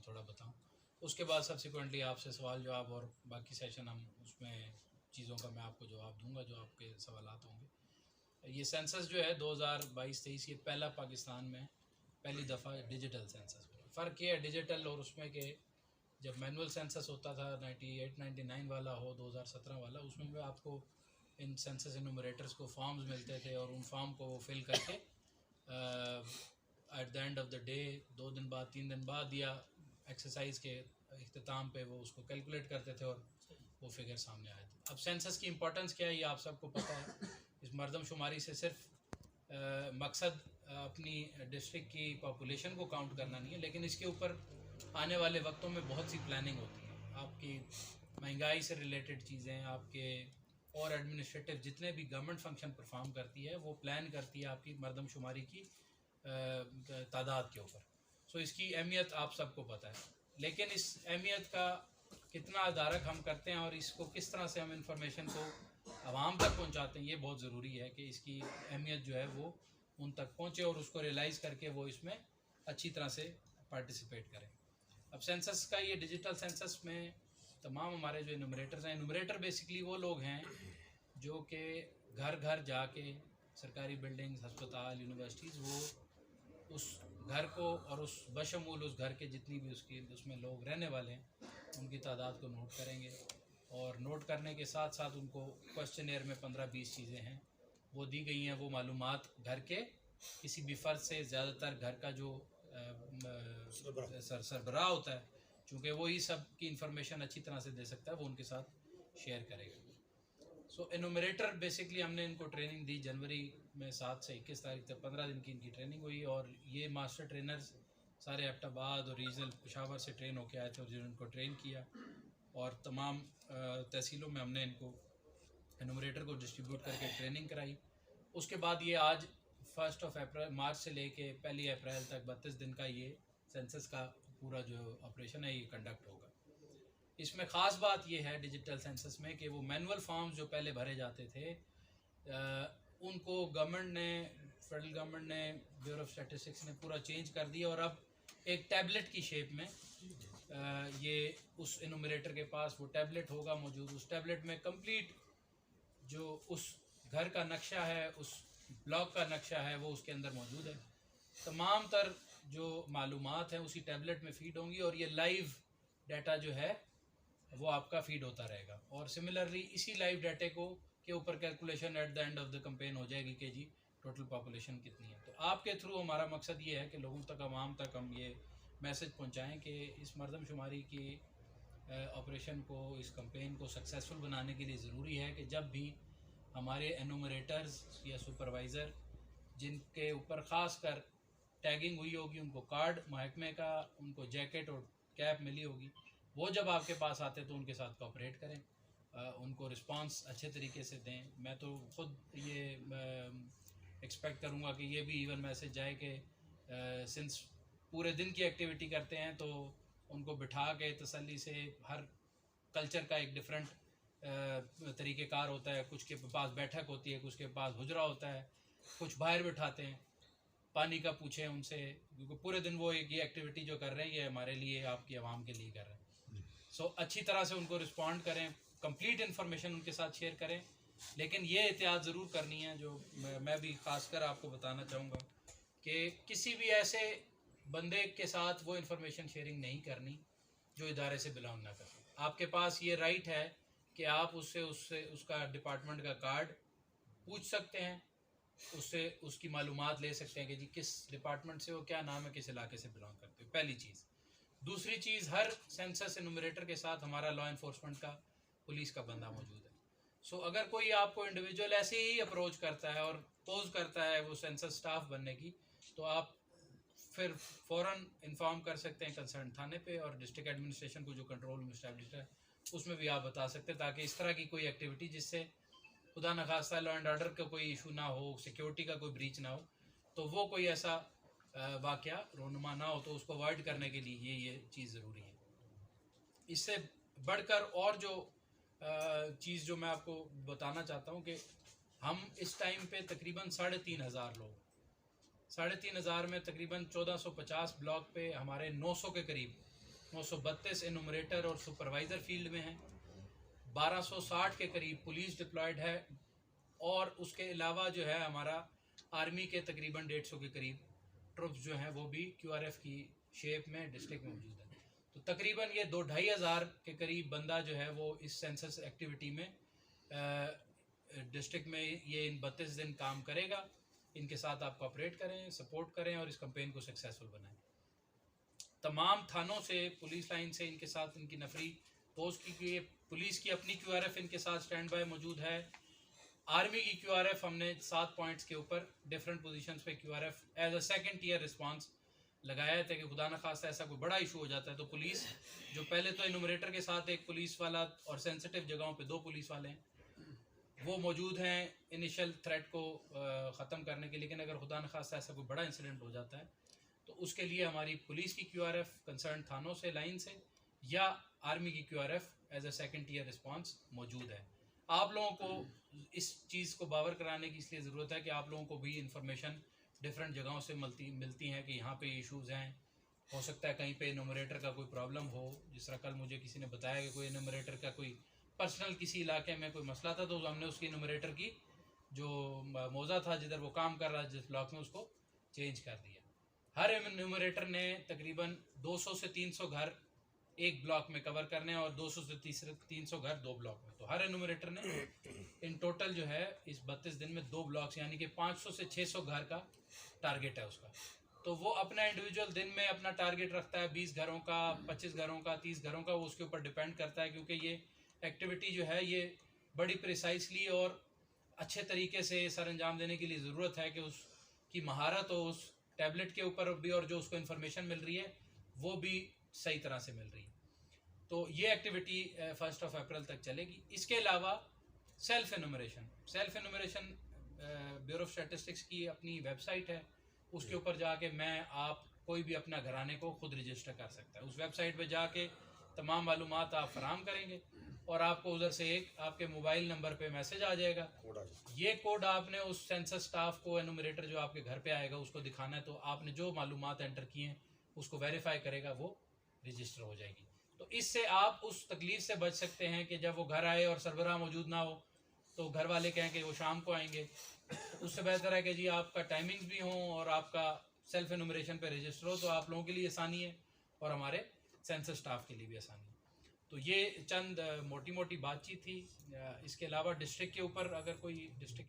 भी थोड़ा बताऊं, उसके बाद सब्सिक्वेंटली आपसे सवाल जवाब और बाकी सेशन हम उसमें चीज़ों का मैं आपको जवाब दूंगा जो आपके सवालात होंगे। ये सेंसस जो है 2022-23 ये पहला पाकिस्तान में पहली दफ़ा डिजिटल सेंसस। फ़र्क ये है डिजिटल और उसमें कि जब मैनुअल सेंसस होता था 98-99 वाला हो 2017 वाला, उसमें भी आपको इन सेंसस इनूमरेटर्स को फॉर्म्स मिलते थे और उन फॉर्म को वो फिल करके at the end of the day 2 दिन बाद 3 दिन बाद या एक्सरसाइज के अख्ताम पे वो उसको कैलकुलेट करते थे और वो फिगर सामने आए थे। अब सेंसस की इंपॉर्टेंस क्या है ये आप सबको पता है। इस मरदमशुमारी से सिर्फ मकसद अपनी डिस्ट्रिक्ट की पॉपुलेशन को काउंट करना नहीं है, लेकिन इसके ऊपर आने वाले वक्तों में बहुत सी प्लानिंग होती है। आपकी महंगाई से रिलेटेड चीज़ें, आपके और एडमिनिस्ट्रेटिव जितने भी गवर्नमेंट फंक्शन परफॉर्म करती है वो प्लान करती है आपकी मरदमशुमारी की तादाद के ऊपर। सो इसकी अहमियत आप सबको पता है, लेकिन इस अहमियत का कितना अदारक हम करते हैं और इसको किस तरह से हम इंफॉर्मेशन को आवाम तक पहुंचाते हैं ये बहुत ज़रूरी है कि इसकी अहमियत जो है वो उन तक पहुंचे और उसको रियलाइज़ करके वो इसमें अच्छी तरह से पार्टिसिपेट करें। अब सेंसस का ये डिजिटल सेंसस में तमाम हमारे जो इनूमरेटर्स हैं, इनूमरेटर बेसिकली वो लोग हैं जो कि घर घर जाके सरकारी बिल्डिंग्स, अस्पताल, यूनिवर्सिटीज़ वो उस घर को और उस बशमूल उस घर के जितनी भी उसकी उसमें लोग रहने वाले हैं उनकी तादाद को नोट करेंगे और नोट करने के साथ साथ उनको क्वेश्चनेयर में 15-20 चीज़ें हैं वो दी गई हैं। वो मालूमात घर के किसी भी फ़र्द से, ज़्यादातर घर का जो सरबराह होता है, चूँकि वो ही सब की इंफॉर्मेशन अच्छी तरह से दे सकता है, वो उनके साथ शेयर करेगा। सो एनुमरेटर बेसिकली हमने इनको ट्रेनिंग दी जनवरी में 7 से 21 तारीख तक 15 दिन की इनकी ट्रेनिंग हुई और ये मास्टर ट्रेनर्स सारे एबटाबाद और रीजनल पेशावर से ट्रेन होके आए थे और जिन्होंने इनको ट्रेन किया और तमाम तहसीलों में हमने इनको एनुमरेटर को डिस्ट्रीब्यूट करके ट्रेनिंग कराई। उसके बाद ये आज 1 मार्च से लेके 1 अप्रैल तक 32 दिन का ये सेंसस का पूरा जो ऑपरेशन है ये कंडक्ट होगा। इसमें ख़ास बात ये है डिजिटल सेंसस में कि वो मैनुअल फॉर्म्स जो पहले भरे जाते थे उनको गवर्नमेंट ने, फेडरल गवर्नमेंट ने, ब्यूरो ऑफ स्टैटिस्टिक्स ने पूरा चेंज कर दिया और अब एक टैबलेट की शेप में ये उस इनूमरेटर के पास वो टैबलेट होगा मौजूद। उस टैबलेट में कंप्लीट जो उस घर का नक्शा है, उस ब्लॉक का नक्शा है, वो उसके अंदर मौजूद है। तमाम तर जो मालूमात हैं उसी टैबलेट में फ़ीड होंगी और ये लाइव डाटा जो है वो आपका फीड होता रहेगा और सिमिलरली इसी लाइव डाटे को के ऊपर calculation at the end of the campaign हो जाएगी कि जी टोटल पॉपुलेशन कितनी है। तो आपके थ्रू हमारा मकसद ये है कि लोगों तक, आवाम तक हम ये मैसेज पहुंचाएं कि इस मरदमशुमारी की ऑपरेशन को, इस कैंपेन को सक्सेसफुल बनाने के लिए ज़रूरी है कि जब भी हमारे एनुमरेटर्स या सुपरवाइज़र जिनके ऊपर ख़ास कर टैगिंग हुई होगी, उनको कार्ड महकमे का, उनको जैकेट और कैप मिली होगी, वो जब आपके पास आते तो उनके साथ कोऑपरेट करें, उनको रिस्पांस अच्छे तरीके से दें। मैं तो ख़ुद ये एक्सपेक्ट करूँगा कि ये भी इवन मैसेज जाए कि सिंस पूरे दिन की एक्टिविटी करते हैं तो उनको बिठा के तसल्ली से, हर कल्चर का एक डिफरेंट तरीक़ेकार होता है, कुछ के पास बैठक होती है, कुछ के पास हुजरा होता है, कुछ बाहर बिठाते हैं, पानी का पूछें उनसे, क्योंकि पूरे दिन वो एक ये एक्टिविटी जो कर रहे हैं ये हमारे लिए, आपकी आवाम के लिए कर रहे हैं। सो अच्छी तरह से उनको रिस्पॉन्ड करें, कंप्लीट इन्फॉर्मेशन उनके साथ शेयर करें, लेकिन ये एहतियात ज़रूर करनी है जो मैं भी ख़ासकर आपको बताना चाहूँगा कि किसी भी ऐसे बंदे के साथ वो इन्फॉर्मेशन शेयरिंग नहीं करनी जो इदारे से बिलोंग ना करे। आपके पास ये राइट है कि आप उससे उसका डिपार्टमेंट का कार्ड पूछ सकते हैं, उससे उसकी मालूमात ले सकते हैं कि जी किस डिपार्टमेंट से हो, क्या नाम है, किस इलाके से बिलोंग करते हो, पहली चीज़। दूसरी चीज़, हर सेंसस इनूमरेटर के साथ हमारा लॉ इन्फोर्समेंट का, पुलिस का बंदा मौजूद है। सो अगर कोई आपको इंडिविजुअल ऐसे ही अप्रोच करता है और पोज करता है वो सेंसस स्टाफ बनने की, तो आप फिर फ़ौरन इन्फॉर्म कर सकते हैं कंसर्न थाने पे और डिस्ट्रिक्ट एडमिनिस्ट्रेशन को जो कंट्रोल रूम इस्टेब्लिश है उसमें भी आप बता सकते हैं, ताकि इस तरह की कोई एक्टिविटी जिससे खुदा न खास्ता लॉ एंड ऑर्डर का कोई इशू ना हो, सिक्योरिटी का कोई ब्रीच ना हो, तो वो कोई ऐसा वाक़या रोनुमा ना हो, तो उसको अवॉइड करने के लिए ये चीज़ ज़रूरी है। इससे बढ़कर और जो चीज़ जो मैं आपको बताना चाहता हूँ कि हम इस टाइम पे तकरीबन 3,500 लोग, 3,500 में तकरीबन 1450 ब्लॉक पे हमारे 900 के करीब 932 एनुमरेटर और सुपरवाइज़र फील्ड में हैं, 1260 के करीब पुलिस डिप्लॉयड है, और उसके अलावा जो है हमारा आर्मी के तकरीबन 150 के करीब ट्रुप्स जो हैं वो भी QRF की शेप में डिस्ट्रिक्ट में मौजूद है। तो तकरीबन ये 2-2.5 हज़ार के करीब बंदा जो है वो इस सेंसस एक्टिविटी में डिस्ट्रिक्ट में ये इन 32 दिन काम करेगा। इनके साथ आप कोऑपरेट करें, सपोर्ट करें और इस कैंपेन को सक्सेसफुल बनाएं। तमाम थानों से, पुलिस लाइन से इनके साथ इनकी नफरी पोस्ट की गई है। पुलिस की अपनी QRF इनके साथ स्टैंड बाय मौजूद है। आर्मी की QRF हमने 7 पॉइंट्स के ऊपर डिफरेंट पोजीशंस पे QRF as a second tier response लगाया था कि खुदा न खास्ता ऐसा कोई बड़ा इशू हो जाता है तो पुलिस जो पहले तो इनुमरेटर के साथ एक पुलिस वाला और सेंसिटिव जगहों पे 2 पुलिस वाले हैं वो मौजूद हैं इनिशियल थ्रेट को ख़त्म करने के। लेकिन अगर खुदा न खास्ता ऐसा कोई बड़ा इंसिडेंट हो जाता है तो उसके लिए हमारी पुलिस की QRF कंसर्न थानों से, लाइन से, या आर्मी की QRF as a second tier response मौजूद है। आप लोगों को इस चीज़ को बावर कराने की इसलिए ज़रूरत है कि आप लोगों को भी इंफॉर्मेशन डिफरेंट जगहों से मिलती हैं कि यहाँ पे इश्यूज़ हैं। हो सकता है कहीं पे इनुमरेटर का कोई प्रॉब्लम हो, जिस तरह कल मुझे किसी ने बताया कि कोई इनुमरेटर का कोई पर्सनल किसी इलाके में कोई मसला था तो हमने उसकी इनुमरेटर की जो मौज़ा था जिधर वो काम कर रहा है जिस ब्लॉक में उसको चेंज कर दिया। हर इनुमरेटर ने तकरीबन 200 से 300 घर एक ब्लॉक में कवर करने और 200 से 300 घर 2 ब्लॉक में। तो हर एनुमरेटर ने इन टोटल जो है इस 32 दिन में 2 ब्लॉक्स यानी कि 500 से 600 घर का टारगेट है उसका। तो वो अपना इंडिविजुअल दिन में अपना टारगेट रखता है 20 घरों का, 25 घरों का, 30 घरों का, वो उसके ऊपर डिपेंड करता है क्योंकि ये एक्टिविटी जो है ये बड़ी प्रिसाइसली और अच्छे तरीके से सर अंजाम देने के लिए ज़रूरत है कि उसकी महारत हो उस टैबलेट के ऊपर भी और जो उसको इन्फॉर्मेशन मिल रही है वो भी सही तरह से मिल रही है। तो ये एक्टिविटी 1 अप्रैल तक चलेगी। इसके अलावा self enumeration bureau of statistics की अपनी वेबसाइट है, उसके ऊपर जाके आप कोई भी अपना घराने को खुद रजिस्टर कर सकता है। उस वेबसाइट पे जाके तमाम मालूमात आप फराम करेंगे और आपको उधर से एक आपके मोबाइल नंबर पे मैसेज आ जाएगा। ये कोड आपने उस सेंसस स्टाफ को, एनुमरेटर जो आपके घर पे आएगा उसको दिखाना है, तो आपने जो मालूमात एंटर किए हैं उसको वेरीफाई करेगा, वो रजिस्टर हो जाएगी। तो इससे आप उस तकलीफ से बच सकते हैं कि जब वो घर आए और सरबराह मौजूद ना हो तो घर वाले कहें कि वो शाम को आएंगे। तो उससे बेहतर है कि जी आपका टाइमिंग्स भी हों और आपका सेल्फ एनुमरेशन पे रजिस्टर हो, तो आप लोगों के लिए आसानी है और हमारे सेंसस स्टाफ के लिए भी आसानी है। तो ये चंद मोटी मोटी बातचीत थी। इसके अलावा डिस्ट्रिक्ट के ऊपर अगर कोई डिस्ट्रिक्ट